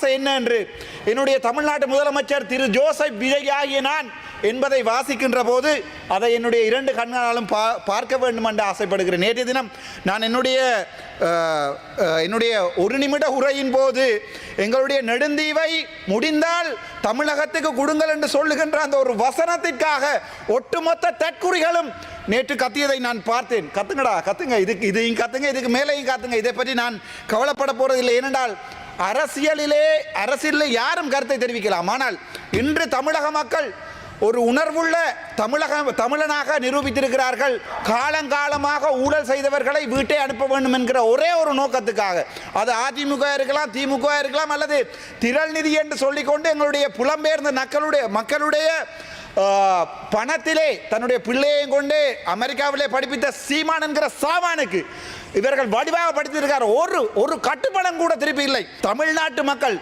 என்ன என்று என்னுடைய தமிழ்நாட்டு முதலமைச்சர் திரு ஜோசப் விஜய் ஆகிய நான் என்பதை வாசிக்கின்ற போது அதை என்னுடைய இரண்டு கண்களாலும் பார்க்க வேண்டும் என்று ஆசைப்படுகிறேன். நேற்றைய தினம் நான் என்னுடைய ஒரு நிமிட உரையின் போது எங்களுடைய நெடுந்தீவை முடிந்தால் தமிழகத்துக்கு கொடுங்கள் என்று சொல்லுகின்ற அந்த ஒரு வசனத்திற்காக ஒட்டுமொத்த தற்குறிகளும் நேற்று கத்தியதை நான் பார்த்தேன். கத்துங்கடா, கத்துங்க, இதையும் கத்துங்க, இதுக்கு மேலேயும் கத்துங்க. இதை பற்றி நான் கவலைப்பட போறதில்லை. ஏனென்றால் அரசியலில் யாரும் கருத்தை தெரிவிக்கலாம். ஆனால் இன்று தமிழக மக்கள் ஒரு உணர்வுள்ள தமிழனாக நிரூபித்திருக்கிறார்கள். காலங்காலமாக ஊழல் செய்தவர்களை வீட்டை அனுப்ப வேண்டும் என்கிற ஒரே ஒரு நோக்கத்துக்காக, அது அதிமுக இருக்கலாம், திமுக இருக்கலாம், அல்லது திரள் நிதி என்று சொல்லிக்கொண்டு எங்களுடைய புலம்பெயர்ந்த மக்களுடைய பணத்திலே தன்னுடைய பிள்ளையையும் கொண்டு அமெரிக்காவிலே படிப்பித்த சீமான் என்கிற சாமானுக்கு இவர்கள் வடிவாக படித்திருக்கிறார். ஒரு கட்டுப்பணம் கூட திருப்பி இல்லை. தமிழ்நாட்டு மக்கள்